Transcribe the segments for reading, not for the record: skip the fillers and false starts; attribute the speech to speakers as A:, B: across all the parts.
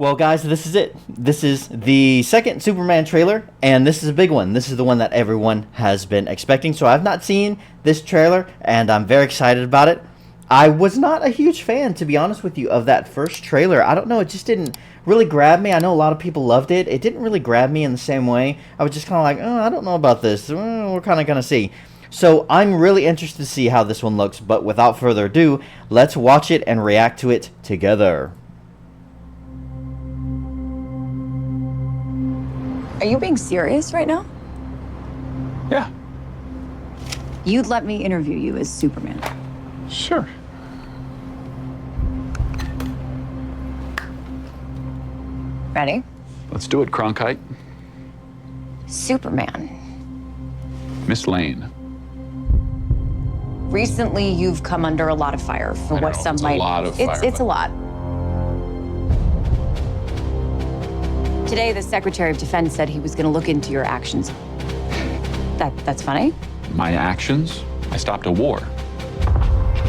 A: Well, guys, this is it. This is the second Superman trailer, and this is a big one. This is the one that everyone has been expecting. So I've not seen this trailer, and I'm very excited about it. I was not a huge fan, to be honest with you, of that first trailer. I don't know, it just didn't really grab me. I know a lot of people loved it. It didn't really grab me in the same way. I was just kind of like, oh, I don't know about this. We're kind of going to see. So I'm really interested to see how this one looks, but without further ado, let's watch it and react to it together.
B: Are you being serious right now?
C: Yeah,
B: You'd let me interview you as Superman.
C: sure.
B: Ready?
C: Let's do it, Cronkite.
B: Superman.
C: Miss Lane.
B: Recently, you've come under a lot of fire for
C: I
B: what
C: know,
B: some
C: it's a
B: might.
C: lot of fire,
B: It's
C: but-
B: a lot. Today, the Secretary of Defense said he was going to look into your actions. That's funny?
C: My actions? I stopped a war.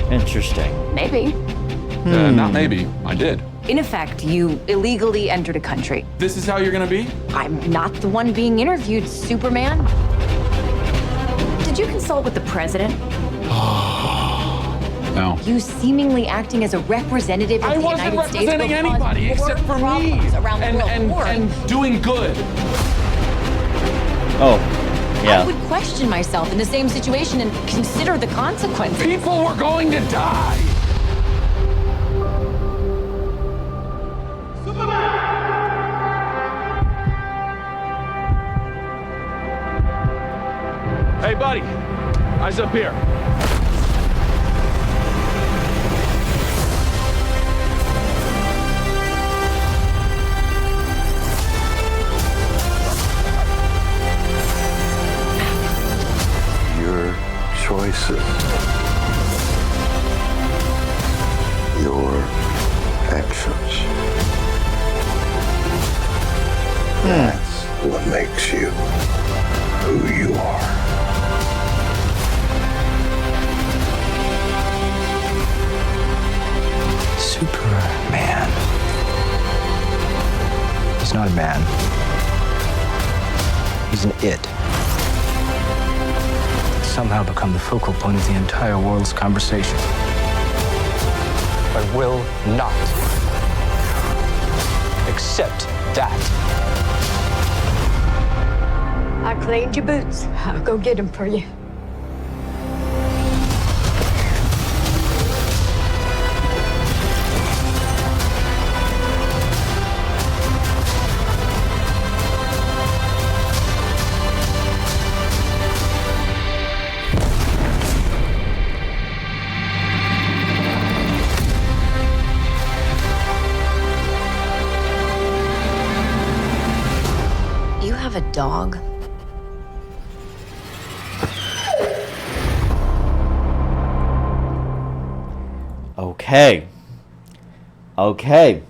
A: Interesting.
B: Maybe.
C: Not maybe. I did.
B: In effect, you illegally entered a country.
C: This is how you're gonna be?
B: I'm not the one being interviewed, Superman. Did you consult with the president?
C: No.
B: You seemingly acting as a representative of
C: I
B: the
C: wasn't
B: United States
C: representing
B: will cause
C: anybody
B: more
C: except for me.
B: problems around the world.
C: And doing good.
A: Oh,
B: I
A: yeah.
B: would question myself in the same situation and consider the consequences.
C: People were going to die. Hey, buddy. Eyes up here.
D: Your choices, your actions. That's what makes you who you are.
E: Superman. He's not a man. He's an it. It's somehow become the focal point of the entire world's conversation. I will not accept that.
F: I cleaned your boots. I'll go get them for you.
B: You have a dog?
A: Okay. Okay.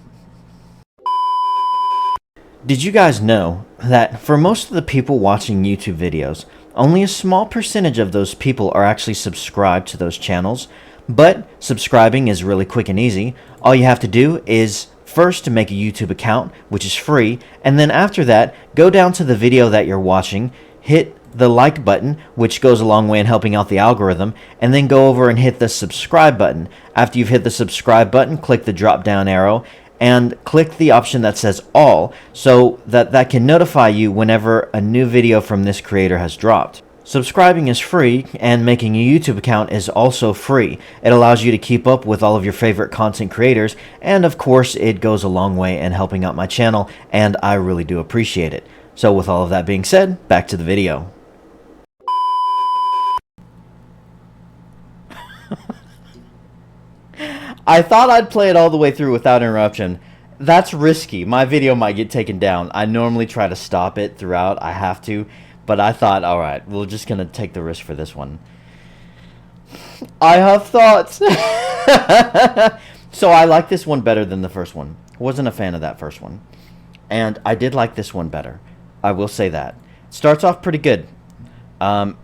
A: Did you guys know that for most of the people watching YouTube videos, only a small percentage of those people are actually subscribed to those channels? But subscribing is really quick and easy. All you have to do is first to make a YouTube account, which is free, and then after that, go down to the video that you're watching, hit the like button, which goes a long way in helping out the algorithm, and then go over and hit the subscribe button. After you've hit the subscribe button, click the drop down arrow and click the option that says all, so that can notify you whenever a new video from this creator has dropped. Subscribing is free, and making a YouTube account is also free. It allows you to keep up with all of your favorite content creators, and of course it goes a long way in helping out my channel, and I really do appreciate it. So with all of that being said, back to the video. I thought I'd play it all the way through without interruption. That's risky. My video might get taken down. I normally try to stop it throughout. I have to. But I thought, alright, we're just going to take the risk for this one. I have thoughts. So I like this one better than the first one. Wasn't a fan of that first one. And I did like this one better. I will say that. Starts off pretty good. Him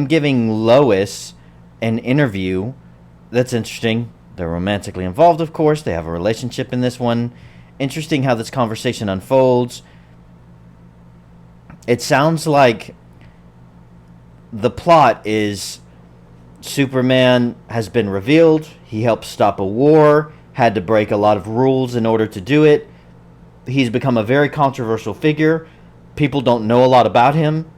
A: giving Lois an interview, that's interesting. They're romantically involved, of course. They have a relationship in this one. Interesting how this conversation unfolds. It sounds like the plot is Superman has been revealed. He helped stop a war, had to break a lot of rules in order to do it. He's become a very controversial figure. People don't know a lot about him.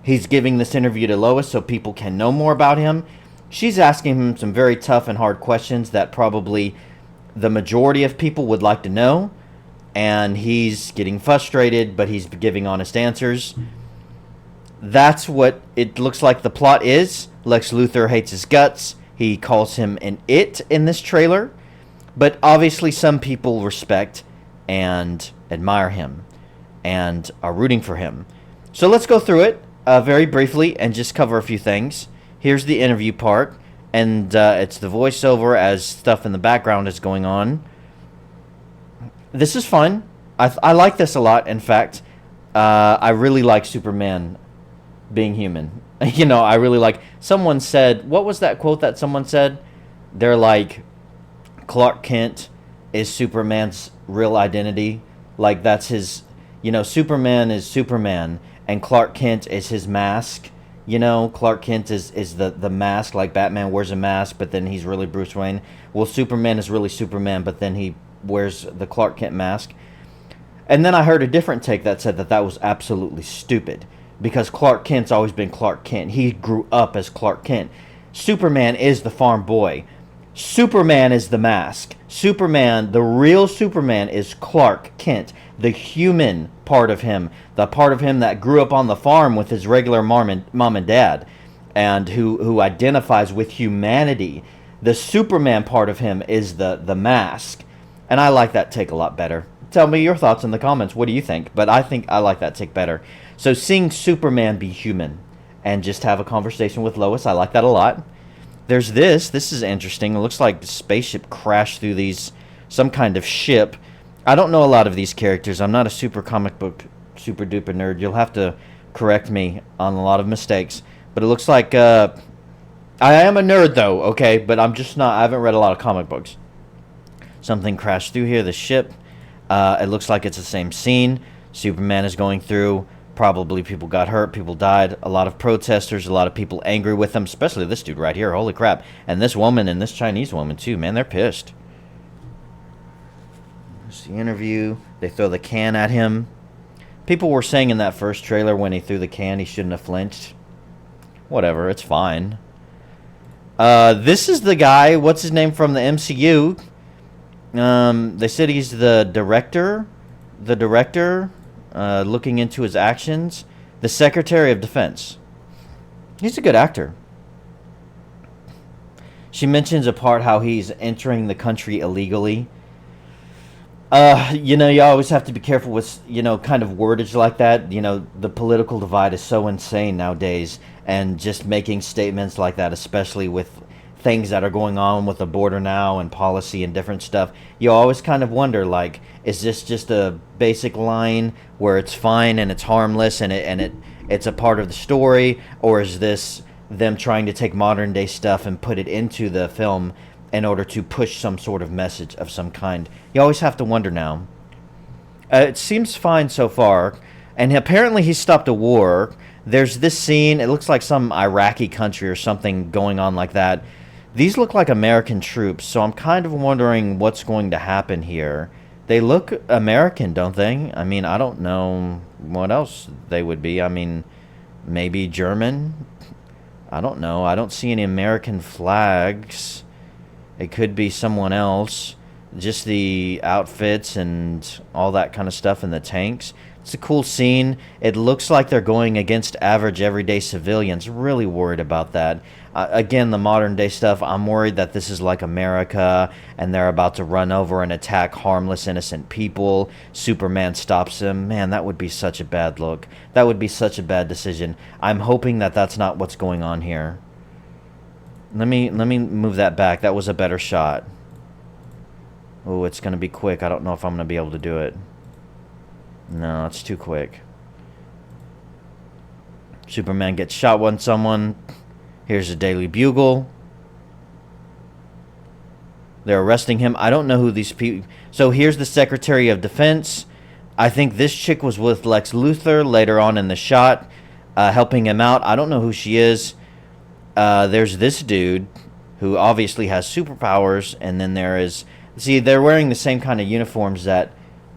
A: He's giving this interview to Lois so people can know more about him. She's asking him some very tough and hard questions that probably the majority of people would like to know. And he's getting frustrated, but he's giving honest answers. That's what it looks like the plot is. Lex Luthor hates his guts. He calls him an it in this trailer. But obviously some people respect and admire him and are rooting for him. So let's go through it very briefly and just cover a few things. Here's the interview part, and it's the voiceover as stuff in the background is going on. This is fun. I like this a lot. In fact, I really like Superman being human. You know, I really like... Someone said... What was that quote that someone said? They're like, Clark Kent is Superman's real identity. Like, that's his... You know, Superman is Superman, and Clark Kent is his mask. You know, Clark Kent is the mask, like Batman wears a mask, but then he's really Bruce Wayne. Well, Superman is really Superman, but then he wears the Clark Kent mask. And then I heard a different take that said that that was absolutely stupid, because Clark Kent's always been Clark Kent. He grew up as Clark Kent. Superman is the farm boy. Superman is the mask. Superman, the real Superman, is Clark Kent, the human part of him, the part of him that grew up on the farm with his regular mom and dad, and who identifies with humanity. The Superman part of him is the mask, and I like that take a lot better. Tell me your thoughts in the comments. What do you think? But I think I like that take better. So seeing Superman be human and just have a conversation with Lois, I like that a lot. There's this. This is interesting. It looks like the spaceship crashed through some kind of ship. I don't know a lot of these characters. I'm not a super comic book super duper nerd. You'll have to correct me on a lot of mistakes. But it looks like I am a nerd though, okay? But I'm just not. I haven't read a lot of comic books. Something crashed through here. The ship. It looks like it's the same scene. Superman is going through. Probably people got hurt, people died, a lot of protesters, a lot of people angry with him, especially this dude right here, holy crap. And this woman and this Chinese woman too, man, they're pissed. There's the interview. They throw the can at him. People were saying in that first trailer when he threw the can he shouldn't have flinched. Whatever, it's fine. This is the guy, what's his name from the MCU? They said he's the director. Looking into his actions. The Secretary of Defense. He's a good actor. She mentions a part how he's entering the country illegally. You know, you always have to be careful with, you know, kind of wordage like that. You know, the political divide is so insane nowadays. And just making statements like that, especially with things that are going on with the border now and policy and different stuff, you always kind of wonder, like, is this just a basic line where it's fine and it's harmless and it's a part of the story, or is this them trying to take modern day stuff and put it into the film in order to push some sort of message of some kind? You always have to wonder now. It seems fine so far, and apparently he stopped a war. There's this scene, it looks like some Iraqi country or something going on like that. These look like American troops, so I'm kind of wondering what's going to happen here. They look American, don't they? I mean, I don't know what else they would be. I mean, maybe German? I don't know. I don't see any American flags. It could be someone else. Just the outfits and all that kind of stuff in the tanks. It's a cool scene. It looks like they're going against average everyday civilians. Really worried about that. Again, the modern day stuff, I'm worried that this is like America and they're about to run over and attack harmless, innocent people. Superman stops them. Man, that would be such a bad look. That would be such a bad decision. I'm hoping that that's not what's going on here. Let me move that back. That was a better shot. Oh, it's going to be quick. I don't know if I'm going to be able to do it. No, it's too quick. Superman gets shot on someone. Here's the Daily Bugle. They're arresting him. I don't know who these people... So here's the Secretary of Defense. I think this chick was with Lex Luthor later on in the shot, helping him out. I don't know who she is. There's this dude who obviously has superpowers, and then there is... See, they're wearing the same kind of uniforms that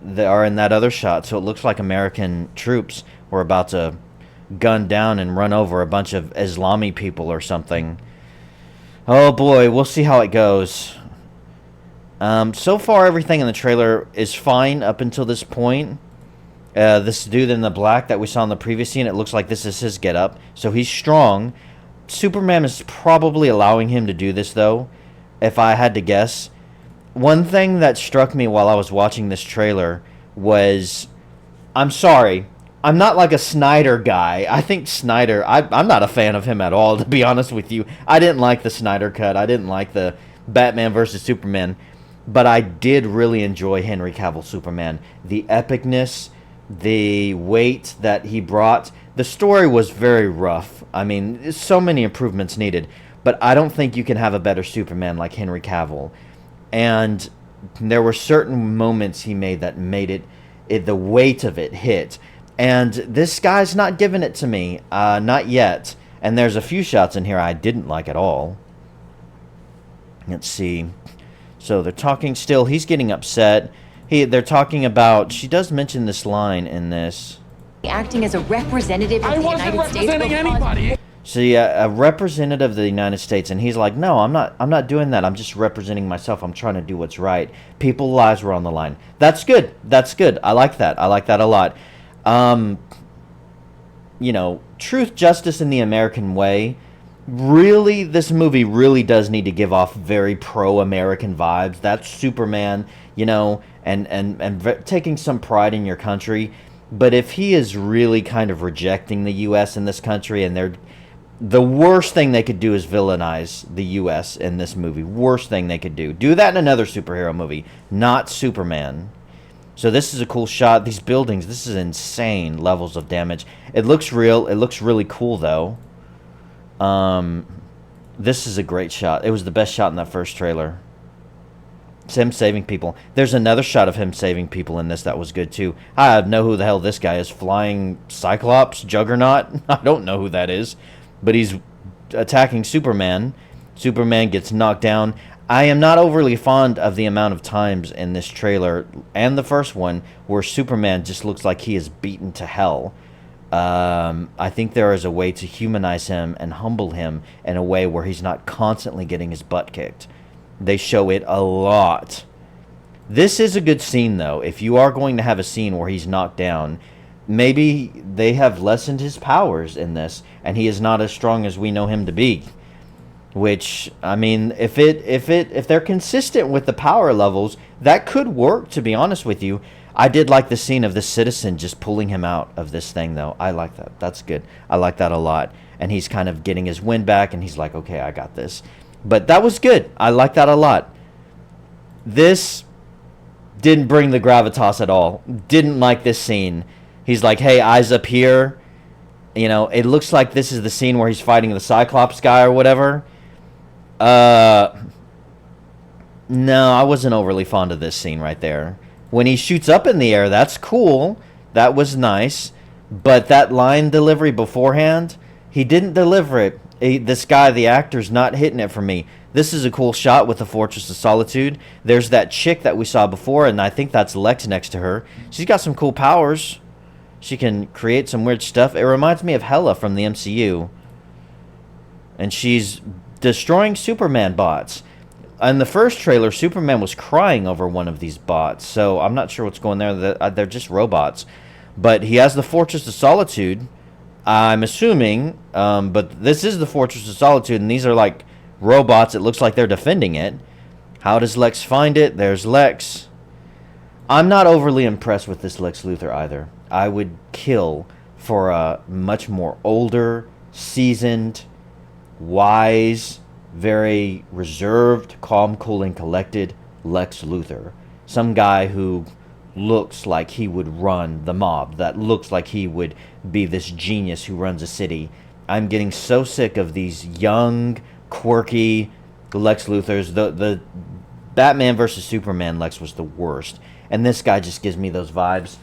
A: are in that other shot, so it looks like American troops were about to gun down and run over a bunch of Islami people or something. Oh boy, we'll see how it goes. So far, everything in the trailer is fine up until this point. This dude in the black that we saw in the previous scene, it looks like this is his getup, so he's strong. Superman is probably allowing him to do this, though, if I had to guess. One thing that struck me while I was watching this trailer was... I'm sorry, I'm not like a Snyder guy. I think Snyder... I'm not a fan of him at all, to be honest with you. I didn't like the Snyder cut. I didn't like the Batman versus Superman. But I did really enjoy Henry Cavill's Superman. The epicness, the weight that he brought. The story was very rough. I mean, there's so many improvements needed. But I don't think you can have a better Superman like Henry Cavill. And there were certain moments he made that made it the weight of it hit. And this guy's not giving it to me. Not yet. And there's a few shots in here I didn't like at all. Let's see. So they're talking still. He's getting upset. They're talking about... She does mention this line in this.
B: Acting as a representative of
C: I
B: the
C: wasn't
B: United States.
C: representing anybody.
A: See, a representative of the United States, and he's like, no, I'm not doing that. I'm just representing myself. I'm trying to do what's right. People's lives were on the line. That's good. That's good. I like that. I like that a lot. You know, truth, justice, in the American way. Really, this movie really does need to give off very pro-American vibes. That's Superman, you know, and taking some pride in your country. But if he is really kind of rejecting the U.S. in this country, and the worst thing they could do is villainize the U.S. in this movie. Worst thing they could do. Do that in another superhero movie, not Superman. So this is a cool shot. These buildings, this is insane levels of damage. It looks real. It looks really cool, though. This is a great shot. It was the best shot in that first trailer. It's him saving people. There's another shot of him saving people in this that was good, too. I know who the hell this guy is. Flying Cyclops? Juggernaut? I don't know who that is. But he's attacking Superman. Superman gets knocked down. I am not overly fond of the amount of times in this trailer, and the first one, where Superman just looks like he is beaten to hell. I think there is a way to humanize him and humble him in a way where he's not constantly getting his butt kicked. They show it a lot. This is a good scene, though. If you are going to have a scene where he's knocked down, maybe they have lessened his powers in this, and he is not as strong as we know him to be. Which, I mean, if they're consistent with the power levels, that could work, to be honest with you. I did like the scene of the citizen just pulling him out of this thing, though. I like that. That's good. I like that a lot. And he's kind of getting his wind back, and he's like, okay, I got this. But that was good. I like that a lot. This didn't bring the gravitas at all. Didn't like this scene. He's like, hey, eyes up here. You know, it looks like this is the scene where he's fighting the Cyclops guy or whatever. No, I wasn't overly fond of this scene right there. When he shoots up in the air, that's cool. That was nice. But that line delivery beforehand, he didn't deliver it. This guy, the actor's not hitting it for me. This is a cool shot with the Fortress of Solitude. There's that chick that we saw before, and I think that's Lex next to her. She's got some cool powers. She can create some weird stuff. It reminds me of Hela from the MCU. And she's destroying Superman bots. In the first trailer, Superman was crying over one of these bots, so I'm not sure what's going there. They're just robots. But he has the Fortress of Solitude, I'm assuming, but this is the Fortress of Solitude, and these are like robots. It looks like they're defending it. How does Lex find it? There's Lex. I'm not overly impressed with this Lex Luthor either. I would kill for a much more older, seasoned, wise, very reserved, calm, cool, and collected Lex Luthor. Some guy who looks like he would run the mob, that looks like he would be this genius who runs a city. I'm getting so sick of these young, quirky Lex Luthors. Batman versus Superman Lex was the worst. And this guy just gives me those vibes.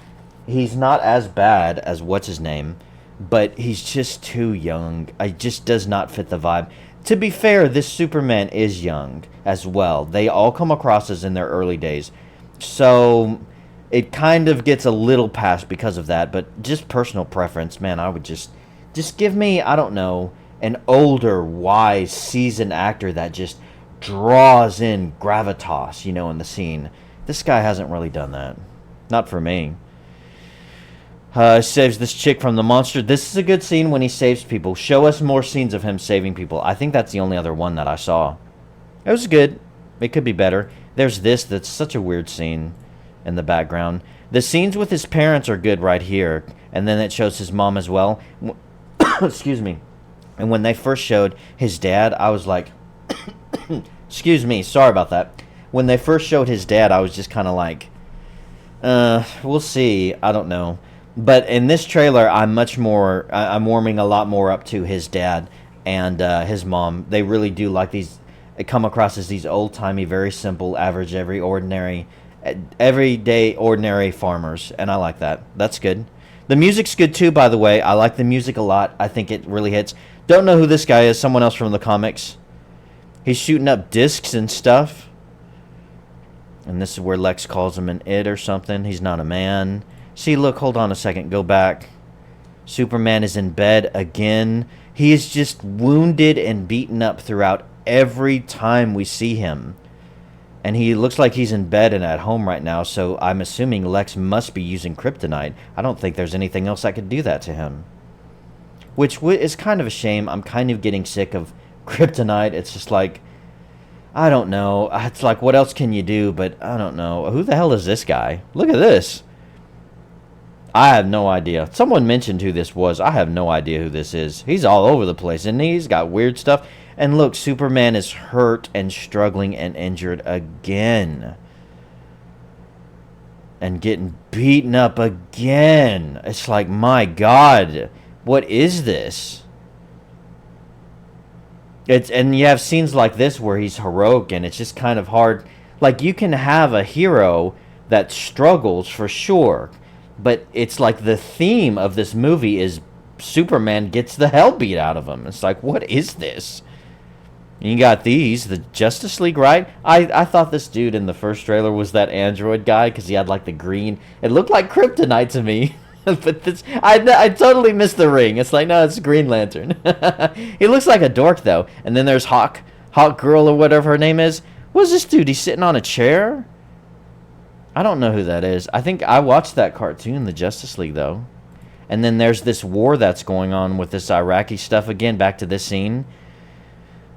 A: He's not as bad as what's his name, but he's just too young. It just does not fit the vibe. To be fair, this Superman is young as well. They all come across as in their early days. So it kind of gets a little past because of that, but just personal preference, man, I would just give me, I don't know, an older, wise, seasoned actor that just draws in gravitas, in the scene. This guy hasn't really done that. Not for me. Saves this chick from the monster. This is a good scene when he saves people. Show us more scenes of him saving people. I think that's the only other one that I saw. It was good. It could be better. There's this that's such a weird scene in the background. The scenes with his parents are good right here. And then it shows his mom as well. Excuse me. And when they first showed his dad, I was like... Excuse me. Sorry about that. When they first showed his dad, I was just kind of like... we'll see. I don't know. But in this trailer, I'm warming a lot more up to his dad and his mom. They really do like these, come across as these old-timey, very simple, average, everyday, ordinary farmers. And I like that. That's good. The music's good too, by the way. I like the music a lot. I think it really hits. Don't know who this guy is. Someone else from the comics. He's shooting up discs and stuff. And this is where Lex calls him an it or something. He's not a man. See, look, hold on a second. Go back. Superman is in bed again. He is just wounded and beaten up throughout every time we see him. And he looks like he's in bed and at home right now, so I'm assuming Lex must be using kryptonite. I don't think there's anything else that could do that to him. Which is kind of a shame. I'm kind of getting sick of kryptonite. It's just like, I don't know. It's like, what else can you do? But I don't know. Who the hell is this guy? Look at this. I have no idea. Someone mentioned who this was. I have no idea who this is. He's all over the place, and he's got weird stuff. And look, Superman is hurt and struggling and injured again. And getting beaten up again. It's like, my God, what is this? And you have scenes like this where he's heroic, and it's just kind of hard. Like, you can have a hero that struggles for sure. But it's like the theme of this movie is Superman gets the hell beat out of him. It's like, what is this? And you got these, the Justice League, right? I thought this dude in the first trailer was that android guy because he had like the green. It looked like kryptonite to me. But this, I totally missed the ring. It's like, no, it's Green Lantern. He looks like a dork, though. And then there's Hawk Girl or whatever her name is. What's this dude? He's sitting on a chair? I don't know who that is. I think I watched that cartoon, the Justice League, though. And then there's this war that's going on with this Iraqi stuff. Again, back to this scene.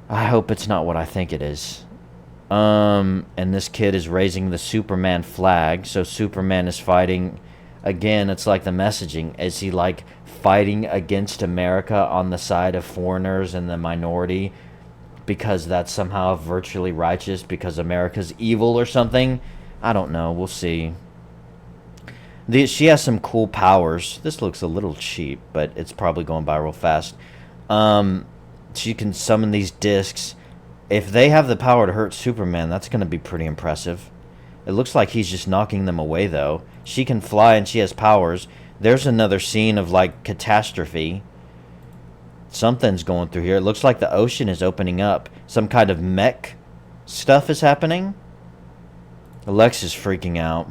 A: I hope it's not what I think it is. And this kid is raising the Superman flag. So Superman is fighting. Again, it's like the messaging. Is he like fighting against America on the side of foreigners and the minority? Because that's somehow virtually righteous because America's evil or something? I don't know. We'll see. She has some cool powers. This looks a little cheap, but it's probably going by real fast. She can summon these discs. If they have the power to hurt Superman, that's going to be pretty impressive. It looks like he's just knocking them away, though. She can fly and she has powers. There's another scene of, like, catastrophe. Something's going through here. It looks like the ocean is opening up. Some kind of mech stuff is happening. Lex is freaking out.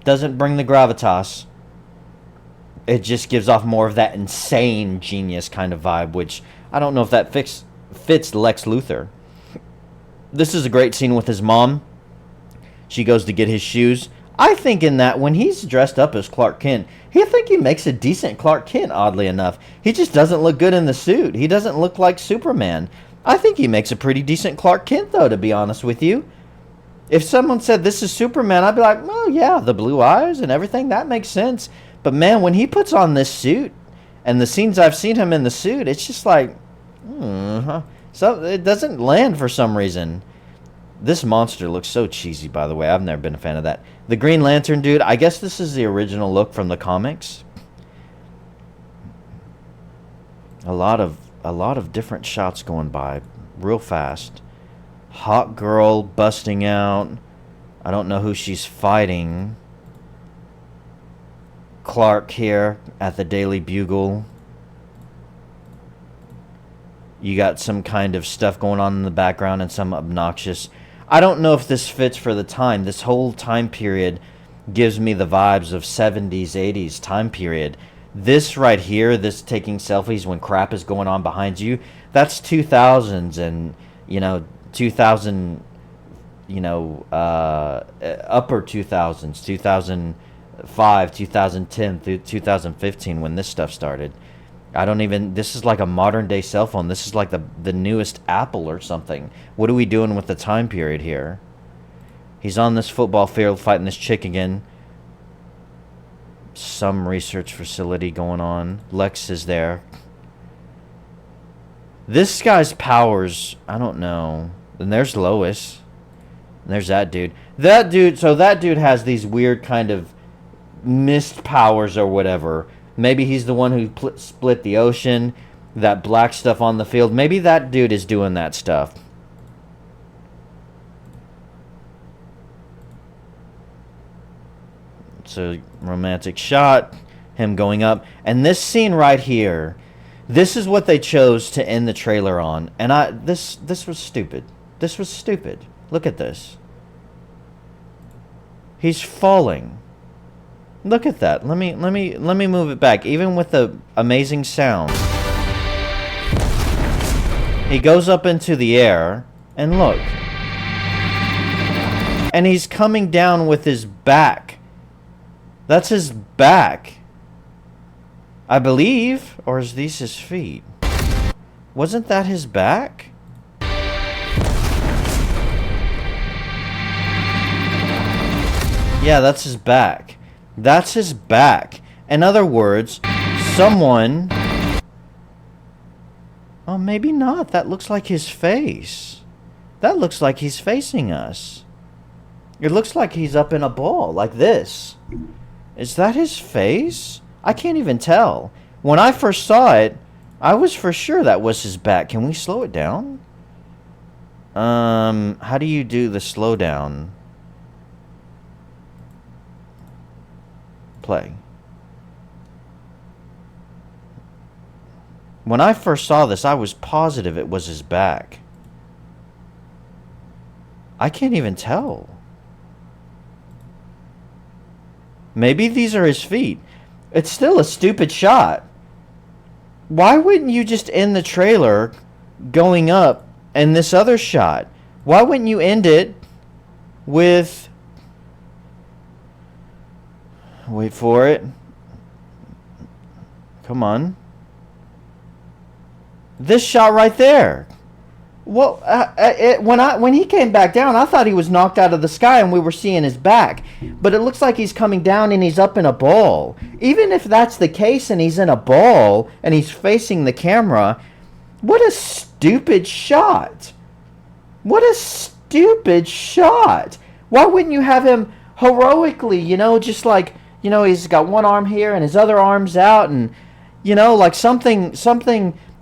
A: Doesn't bring the gravitas. It just gives off more of that insane genius kind of vibe, which I don't know if that fits Lex Luthor. This is a great scene with his mom. She goes to get his shoes. I think in that when he's dressed up as Clark Kent, I think he makes a decent Clark Kent, oddly enough. He just doesn't look good in the suit. He doesn't look like Superman. I think he makes a pretty decent Clark Kent, though, to be honest with you. If someone said this is Superman, I'd be like, well, yeah, the blue eyes and everything, that makes sense. But man, when he puts on this suit, and the scenes I've seen him in the suit, it's just like, so it doesn't land for some reason. This monster looks so cheesy, by the way. I've never been a fan of that. The Green Lantern dude, I guess this is the original look from the comics. A lot of different shots going by real fast. Hawk Girl busting out. I don't know who she's fighting. Clark here at the Daily Bugle. You got some kind of stuff going on in the background and some obnoxious... I don't know if this fits for the time. This whole time period gives me the vibes of 70s, 80s time period. This right here, this taking selfies when crap is going on behind you, that's 2000s and, you know, 2000, you know, upper 2000s, 2005, 2010 through 2015 when this stuff started. I don't even... This is like a modern day cell phone. This is like the newest Apple or something. What are we doing with the time period here? He's on this football field fighting this chick again. Some research facility going on. Lex is there. This guy's powers, I don't know. And there's Lois. And there's that dude. So that dude has these weird kind of mist powers or whatever. Maybe he's the one who split the ocean. That black stuff on the field. Maybe that dude is doing that stuff. It's a romantic shot. Him going up. And this scene right here. This is what they chose to end the trailer on. And this was stupid. This was stupid. Look at this. He's falling. Look at that. Let me move it back. Even with the amazing sound. He goes up into the air and look. And he's coming down with his back. That's his back. I believe. Or is these his feet? Wasn't that his back? Yeah, that's his back. That's his back. In other words, someone... Oh, maybe not. That looks like his face. That looks like he's facing us. It looks like he's up in a ball, like this. Is that his face? I can't even tell. When I first saw it, I was for sure that was his back. Can we slow it down? How do you do the slowdown? Play. When I first saw this, I was positive it was his back. I can't even tell. Maybe these are his feet. It's still a stupid shot. Why wouldn't you just end the trailer going up and this other shot? Why wouldn't you end it with... Wait for it. Come on. This shot right there. Well, when he came back down, I thought he was knocked out of the sky and we were seeing his back. But it looks like he's coming down and he's up in a ball. Even if that's the case and he's in a ball and he's facing the camera, what a stupid shot. What a stupid shot. Why wouldn't you have him heroically, you know, just like... You know, he's got one arm here and his other arm's out and, you know, like something,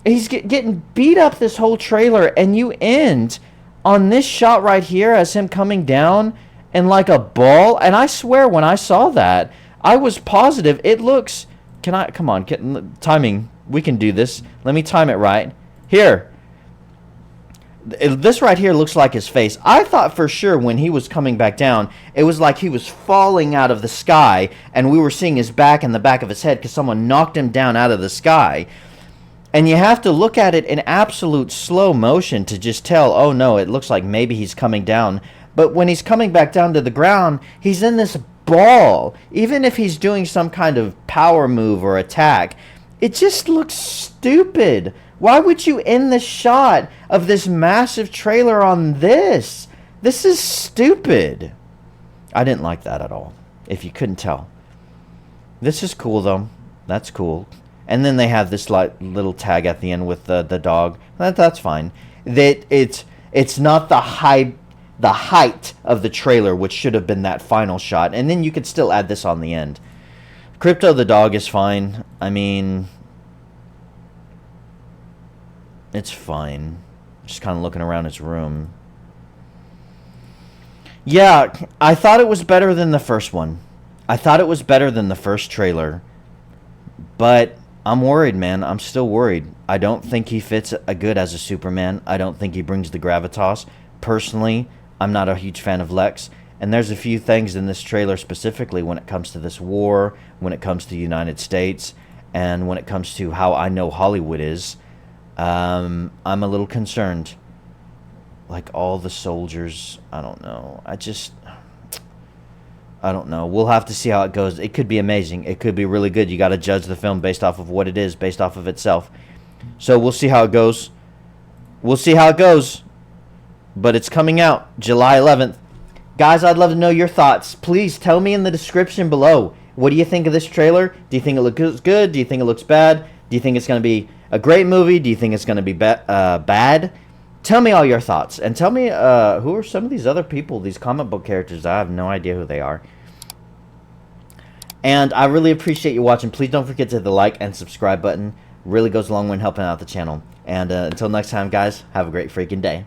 A: he's getting beat up this whole trailer and you end on this shot right here as him coming down and like a ball. And I swear when I saw that, I was positive it looks, come on, timing, we can do this. Let me time it right. Here. This right here looks like his face. I thought for sure when he was coming back down, it was like he was falling out of the sky, and we were seeing his back and the back of his head because someone knocked him down out of the sky. And you have to look at it in absolute slow motion to just tell, oh no, it looks like maybe he's coming down. But when he's coming back down to the ground, he's in this ball. Even if he's doing some kind of power move or attack, it just looks stupid. Why would you end the shot of this massive trailer on this? This is stupid. I didn't like that at all, if you couldn't tell. This is cool, though. That's cool. And then they have this like little tag at the end with the dog. That's fine. It's not the height of the trailer, which should have been that final shot. And then you could still add this on the end. Crypto the dog is fine. I mean... It's fine. Just kind of looking around his room. Yeah, I thought it was better than the first one. I thought it was better than the first trailer. But I'm worried, man. I'm still worried. I don't think he fits a good as a Superman. I don't think he brings the gravitas. Personally, I'm not a huge fan of Lex. And there's a few things in this trailer specifically when it comes to this war, when it comes to the United States, and when it comes to how I know Hollywood is. I'm a little concerned. Like all the soldiers, I don't know. I don't know. We'll have to see how it goes. It could be amazing. It could be really good. You got to judge the film based off of what it is, based off of itself. So we'll see how it goes. We'll see how it goes. But it's coming out July 11th. Guys, I'd love to know your thoughts. Please tell me in the description below. What do you think of this trailer? Do you think it looks good? Do you think it looks bad? Do you think it's going to be a great movie? Do you think it's going to be bad? Tell me all your thoughts. And tell me who are some of these other people, these comic book characters. I have no idea who they are. And I really appreciate you watching. Please don't forget to hit the like and subscribe button. Really goes a long way in helping out the channel. And until next time, guys, have a great freaking day.